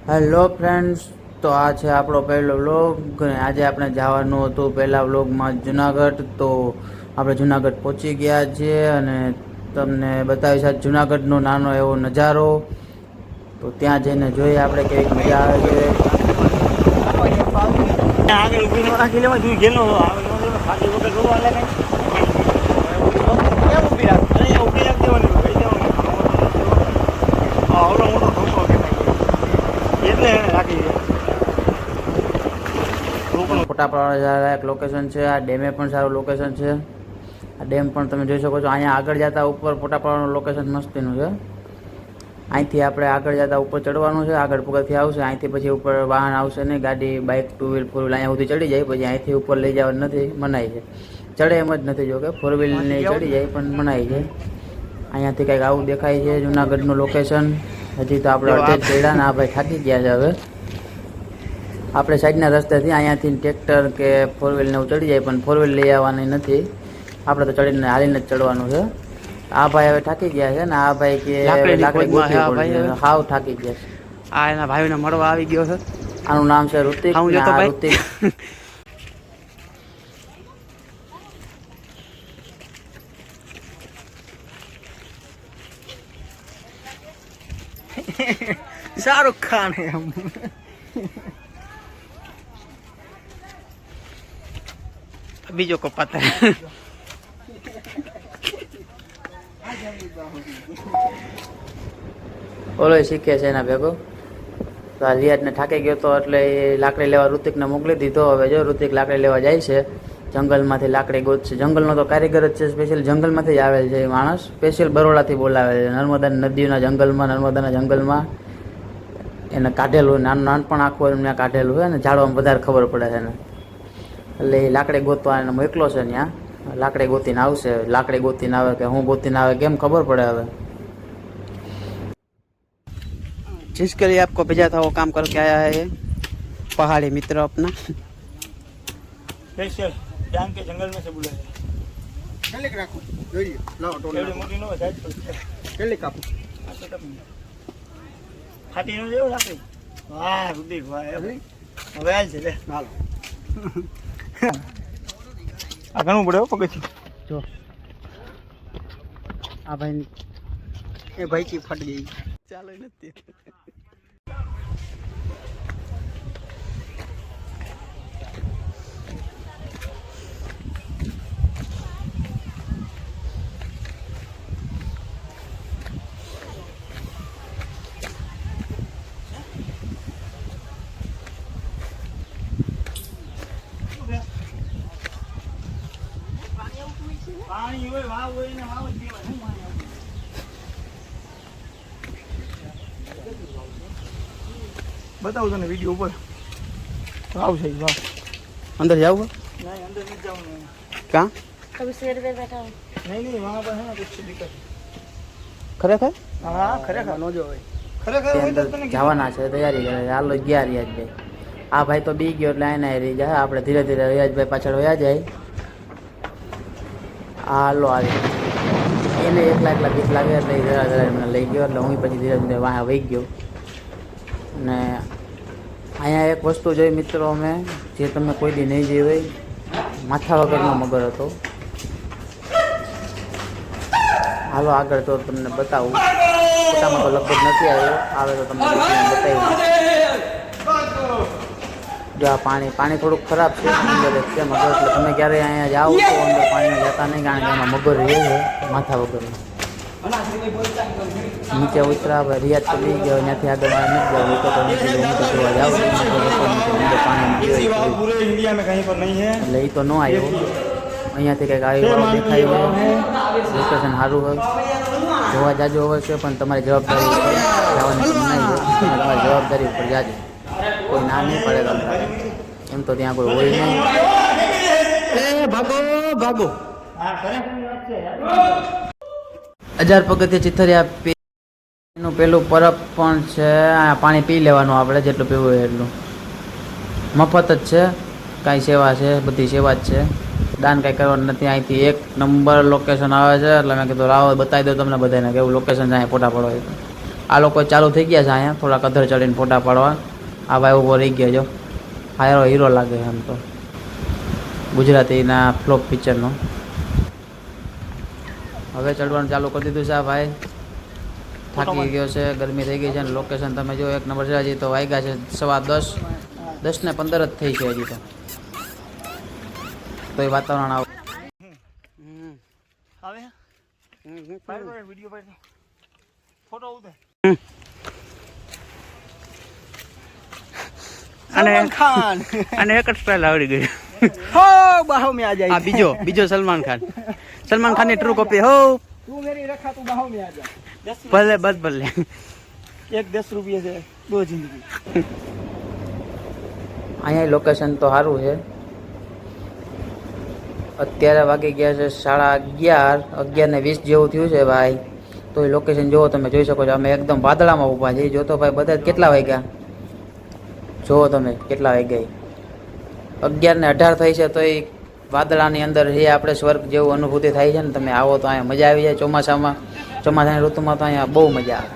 Hello friends, તો આ છે આપણો પહેલો વ્લોગ. આજે આપણે જવાનું હતું પહેલા વ્લોગમાં જુનાગઢ. તો આપણે જુનાગઢ પહોંચી ગયા છીએ અને તમને બતાવીશ આ જુનાગઢનો નાનો એવો નજારો. તો ત્યાં જઈને જોઈએ આપણે કેવી મજા આવે છે. ફોટા પાડવા લાયક લોકેશન છે. આ ડેમે પણ સારું લોકેશન છે. આ ડેમ પણ તમે જોઈ શકો છો. અહીંયા આગળ જતા ઉપર ફોટા પાડવાનું લોકેશન મસ્તીનું છે. અહીંથી આપણે આગળ જતા ઉપર ચડવાનું છે. આગળ પગથિયાં આવશે. અહીંથી પછી ઉપર વાહન આવશે નહીં, ગાડી, બાઇક, 2 વ્હીલ, 4 વ્હીલ અહીંયા સુધી ચડી જાય. પછી અહીંથી ઉપર લઈ જવાનું નથી, મનાય છે. ચડે એમ જ નથી, જો કે 4 વ્હીલને ચડી જાય પણ મનાય છે. અહીંયાથી કંઈક આવું દેખાય છે જુનાગઢનું લોકેશન. હજી તો આપણે અડધે જ ચડ્યા ને આ ભાઈ થાકી ગયા છે. હવે આપણે સાઈડના રસ્તેથી અહીંયાથી ટ્રેક્ટર કે 4 વ્હીલને એવું ચડી જાય, પણ 4 વ્હીલ લઈ આવવાની નથી. આપણે તો ચડીને હાલીને જ ચડવાનું છે. આ ભાઈ હવે થાકી ગયા છે ને આ ભાઈ કે લાકડી ગોતવી પડશે. હાવ થાકી ગયા છે. આ એના ભાઈને મળવા આવી ગયો છે. આનું નામ છે ઋતિક. ઋતિક શાહરુખ ખાન है हम. બીજો કો પતા ઓલો શીખે છે એના ભેગો. તો આ લિયાજને થાકી ગયો તો એટલે એ લાકડી લેવા ઋતિકને મોકલી દીધો. હવે જો ઋતિક લાકડી લેવા જાય છે. જંગલમાંથી લાકડી ગોતશે. જંગલનો તો કારીગર જ છે, સ્પેશિયલ જંગલમાંથી જ આવેલ છે એ માણસ. સ્પેશિયલ બરોડાથી બોલાવે છે. નર્મદા નદીના જંગલમાં, નર્મદાના જંગલમાં એને કાઢેલું, નાનપણ આખું એમને કાઢેલું હોય ને ઝાડવામાં વધારે ખબર પડે છે એને. એટલે એ લાકડી ગોતવા એને મોકલો છે ત્યાં. લાકડી ગોતીને આવશે. લાકડી ગોતીને આવે કે હું ગોતીને આવે કેમ ખબર પડે હવે. जिसके लिए आपको भेजा था वो काम करके आया है ये पहाड़ी मित्र अपना. स्पेशल जान के जंगल में से बुलाया केले રાખો જોઈએ લાવો ટોલ એવડી મોટી નો સાઈઝ પર કેલે કાપો ફાટી નો જેવું લાગે. વાહ રુદિક વાહ હવે આલ છે લે હાલો. આ ઘણું પડે પગથી જો આ ભાઈ એ ભાઈ કી ફટ ગઈ. ચાલો નથી પાણી હોય વાવ હોય ને વાવ જ પીવાય. હું પાણી બતાવું તને વિડીયો ઉપર આવશે. વાવ અંદર જાવ નહીં અંદર નથી જવાનું. ક્યાં कभी शेर पे बैठा हूँ. નહીં વहाँ પર હે ના કુછ દિક્કત. ખરેખર હા ખરેખર નો જો હોય. ખરેખર તે હોય અંદર તો તને જવાના છે, તૈયારી કરે. હાલો ગયા રિયાજભાઈ. આ ભાઈ તો બી ગયો એટલે આને રહી જાય. આપણે ધીરે ધીરે રિયાજભાઈ પાછળ વયા જાય. હાલો આવી એને એકલા બીક લાગે એટલે એ જરા જરા એમને લઈ ગયો. એટલે હું પછી ધીરે ધીરે વાહ વહી ગયો. ને અહીંયા એક વસ્તુ જોઈ મિત્રો અમે, જે તમે કોઈ દી નહીં જોઈ હોય. માથા વગરનો મગર હતો. હાલો આગળ તો તમને બતાવું. ફોટામાં તો લગભગ નથી આવ્યો, આવે તો તમને બતાવ્યું. જો આ પાણી થોડુંક ખરાબ છે. અંદર એક છે મગર. એટલે તમે ક્યારે અહીંયા જાઓ તો અંદર પાણીમાં જતા નહીં, કારણ કે એમાં મગર રહે છે માથા વગરનો. નીચે ઉતરા હવે રિયાજ તો લઈ ગયો. ત્યાંથી આગળ મારે નથી જવું. તો નીચે જોવા જાવ पूरे इंडिया में कहीं पर नहीं है. એટલે એ તો ન આવ્યો. અહીંયાથી કંઈક આવ્યો દેખાય છે. લોકેશન સારું હોય, જોવા જાજો હોય છે, પણ તમારી જવાબદારી ઉપર જવાની નહીં હોય. તમારી જવાબદારી ઉપર જાજો. કોઈ ના નહીં પડે તમને. એમ તો ત્યાં કોઈ હોય નહીં. ભાગો ભાગો. હા ખરેખર વાત છે. 1000 પગથિયે ચિથરિયા એનું પેલું પરબ પણ છે. પાણી પી લેવાનું આપણે, જેટલું પીવું હોય એટલું. મફત જ છે. કાંઈ સેવા છે, બધી સેવા જ છે. દાન કાંઈ કરવાનું નથી. અહીંથી 1 નંબર લોકેશન આવે છે. એટલે મેં કીધું લાવો બતાવી દો તમને બધાને કેવું લોકેશન છે. અહીંયા ફોટા પડો. આ લોકો ચાલુ થઈ ગયા છે અહીંયા થોડાક અધર ચડીને ફોટા પાડવા. આ ભાઈ ઊભો રહી ગયો જો. આ હીરો લાગે છે એમ તો ગુજરાતીના ફ્લોપ પિક્ચરનો. હવે ચડવાનું ચાલુ કરી દીધું છે આ ભાઈ. થાકી ગયો છે, ગરમી થઈ ગઈ છે અને લોકેશન તમે જો એક નંબર છે. હજી તો વાગ્યા છે 10:15, 10:15 જ થઈ છે હજી તો એ વાતાવરણ આવું. આવે વિડીયો પાડ ફોટો ઉતાર. અને ખાન અને એક જ સ્ટાઇલ આવડી ગઈ. હો બાહો में आ जाए. આ બીજો સલમાન ખાન ની ટ્રુ કોપી. હો तू मेरी रखा तू बाहों में आ जा. ભલે બસ ભલે. एक 10 रुपये से 2 जिंदगी. અહીંયા લોકેશન તો સારું છે. અત્યારે વાગી ગયા છે 11:20 જેવું થયું છે ભાઈ. તો એ લોકેશન જુઓ તમે જોઈ શકો છો. અમે એકદમ વાદળામાં ઊભા છીએ. જો તો ભાઈ બધા કેટલા વાગ્યા જુઓ તમે કેટલા વાગ્યા. 11:18 થઈ છે તો એ વાદળાની અંદર એ આપણે સ્વર્ગ જેવું અનુભૂતિ થાય છે ને. તમે આવો તો અહીંયા મજા આવી જાય. ચોમાસાની ઋતુમાં તો અહીંયા બહુ મજા આવે.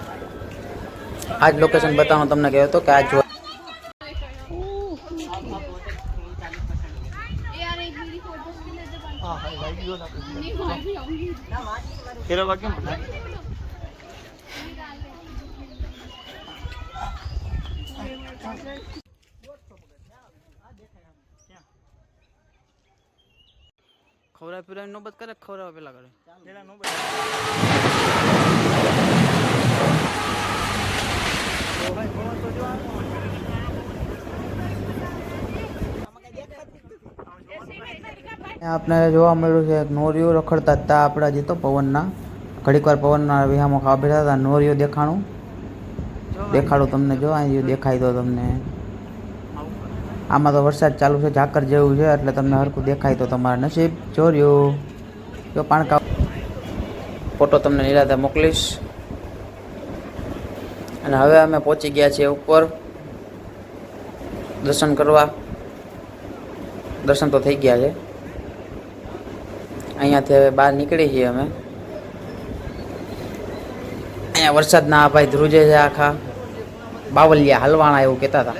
આ જ લોકેશન બતાવવાનું તમને કહ્યું હતું કે આ જો तेरा वाक्य बता. ખવરા પીરાની નોબત કરે, ખવરાવા પેલા કરે. तेरा नो આપણે જોવા મળ્યું છે એક નોરિયું રખડતા હતા આપણા જે તો પવનના. ઘડીક વાર પવનના વિહામો ખાવા બેઠા હતા. નોરિયું દેખાડું તમને. જો અહીં દેખાય તો તમને. આમાં તો વરસાદ ચાલુ છે, ઝાકર જેવું છે એટલે તમને હરખું દેખાય તો તમારા નસીબ ચોર્યું. જો પાણકા ફોટો તમને નિરાતે મોકલીશ. અને હવે અમે પહોંચી ગયા છીએ ઉપર દર્શન કરવા. દર્શન તો થઈ ગયા છે. અહીંયાથી હવે બહાર નીકળી છીએ અમે. અહીંયા વરસાદના આ ભાઈ ધ્રુજે છે આખા. બાવલિયા હલવાણા એવું કહેતા હતા.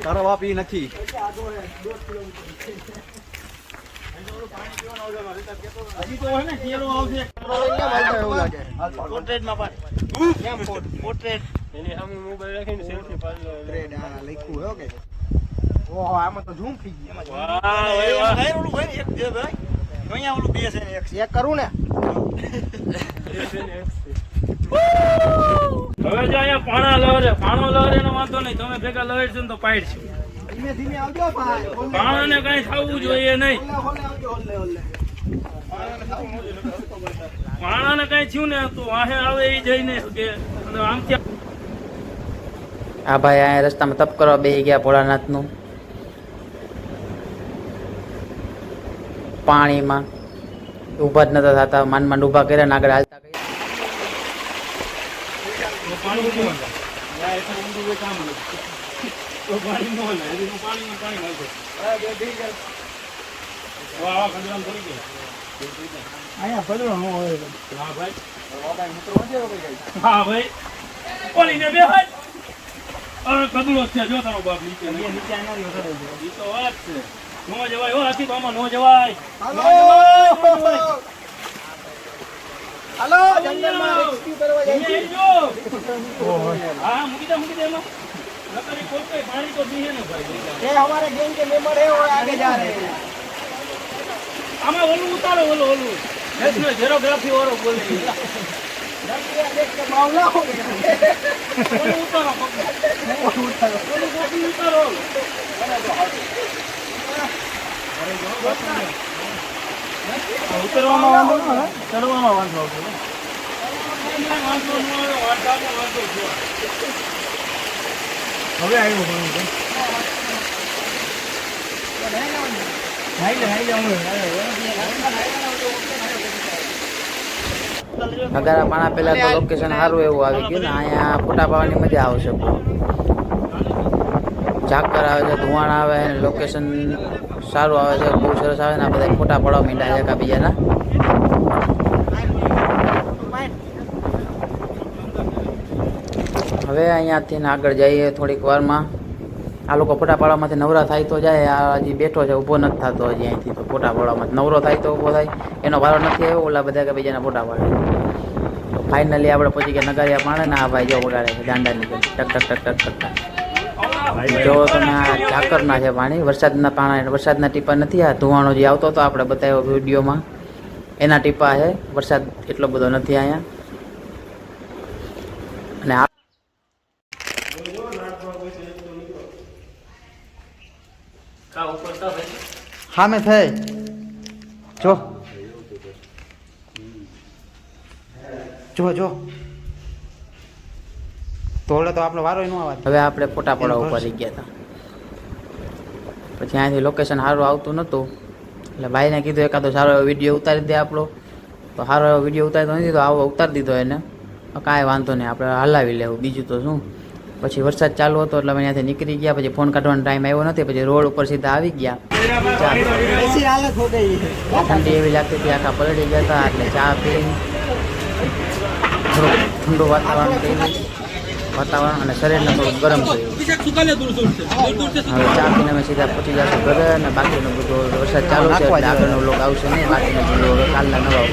તારો બાપ ઈ નથી. હજી તો હે ને કેરો આવશે. પોર્ટ્રેટ માં પાડ. કેમ પોર્ટ્રેટ એની સામે મોબાઈલ રાખીને સેલ્ફી પાડી લો. પોર્ટ્રેટ આ લખ્યું હો કે. ઓહો આમાં તો ઝૂમ થઈ ગઈ. વાહ ભાઈ ઓલું ભાઈ એક દે ભાઈ. અહીંયા ઓલું 2 છે ને 1 ચેક કરું ને. હવે જો અહીંયા પાણો લહરે નો વાંધો નહીં. તમે ભેગા લહેરશો ને તો પાડશું. ધીમે ધીમે આવજો ભાઈ. પાણાને કઈ થવું જોઈએ નહીં. પાણાને કઈ થયું ને તો વાહે આવે એ જઈને કે આમ ત્યાં. આ ભાઈ અહીંયા રસ્તામાં તપ કરવા બેસી ગયા ભોળાનાથનું. પાણીમાં ઊભા જ નતા થતા. માંડ ઊભા કર્યા ને આગળ હાલતા ગયા. પાણી ઊંધું હોય. આ એક ઊંધું હોય કામ નથી. તો પાણી નો લે. એનું પાણી નાખો. વાહ કદરામ થઈ ગયા. અહીંયા પદરો નો હોય. હા ભાઈ. બાબા મિત્રો વધે હોય ગઈ. હા ભાઈ. ઓલીને બે હાથ. અરે કદરો છે જો તારો બાપ નીચે નહીં. નીચે આનારી વધારે છે. ઈ તો વાત છે. નો જવાય હો હાથી તો આમાં નો જવાય. હાલો જંગલમાં રેસ્ક્યુ કરવા જાય છે. હા મૂકી દે એમાં. નકરી કોઈ કઈ પાણી તો પીએ ને ભાઈ. ये हमारे गैंग के मेंबर है और आगे जा रहे हैं. આમાં ઓલું ઉતારો ઓલું નેશનલ જીઓગ્રાફી વાળો બોલે. देख के मामला हो गया. ઓલું ઉતારો ઓલું કોપી ઉતારો. ઉતરવામાં વાંધો ન આવે, ચડવામાં વાંધો આવશે. વાંધો ન આવે વાંધામાં વાંધો છે. હવે આવ્યું ઘણું તો. નગારા પાણા પહેલા તો લોકેશન સારું એવું આવી ગયું ને. અહીંયા ફોટા પાડવાની મજા આવશે. ઝાકર આવે છે, ધુવાણ આવે, લોકેશન સારું આવે છે, બહુ સરસ આવે ને આ બધા ફોટા પડવા માંડ્યા છે એકાબીજાના. હવે અહીંયાથી આગળ જઈએ થોડીક વારમાં. આ લોકો ફોટા પાડવામાંથી નવરા થાય તો જાય. આ હજી બેઠો છે, ઊભો નથી થતો હજી અહીંથી. તો ફોટા પાડવામાં નવરો થાય તો ઊભો થાય, એનો વારો નથી આવ્યો. ઓલા બધા કે બીજાના ફોટા પાડે. તો ફાઇનલી આપણે પછી કે નગારિયા પાડે ને આ ભાઈ જો વગાડે છે દાંડાની જેમ ટક ટક ટક ટક ટક. જો તમે આ ઝાકરના છે પાણી, વરસાદના પાણી, વરસાદના ટીપા નથી. આ ધુવાણો જે આવતો હતો આપણે બતાવ્યો વિડીયોમાં, એના ટીપા છે. વરસાદ એટલો બધો નથી અહીંયા. અને આ હા મેં થઈ જો જો જો તોડે તો આપણો વારો નો આવે. હવે આપણે ફોટા પડવા ઉપર રહી ગયા હતા. પછી અહીંયાથી લોકેશન સારું આવતું નહોતું એટલે ભાઈને કીધું એકાદો સારો એવો વિડીયો ઉતારી દે આપણો. તો સારો એવો વિડીયો ઉતારી નથી તો આવો ઉતારી દીધો એને. કાંઈ વાંધો નહીં, આપણે હલાવી લેવું, બીજું તો શું. પછી વરસાદ ચાલુ હતો એટલે અમે ત્યાંથી નીકળી ગયા. પછી ફોન કાઢવાનો ટાઈમ આવ્યો નથી. પછી રોડ ઉપર સીધા આવી ગયા. ऐसी हालत हो गई है. ઠંડી એવી લાગતી હતી, આખા પલળી ગયા હતા. એટલે ચા પી, થોડું ઠંડુ વાતાવરણ કર્યું, વાતાવરણ અને શરીરને થોડું ગરમ કર્યું. હવે ચા પીને અમે સીધા પહોંચી જશું ઘરે. અને બાકીનું બધું વરસાદ ચાલુ છે એટલે આગળનો લોક આવશે નહીં. બાકીનું બધું હવે કાલના નવા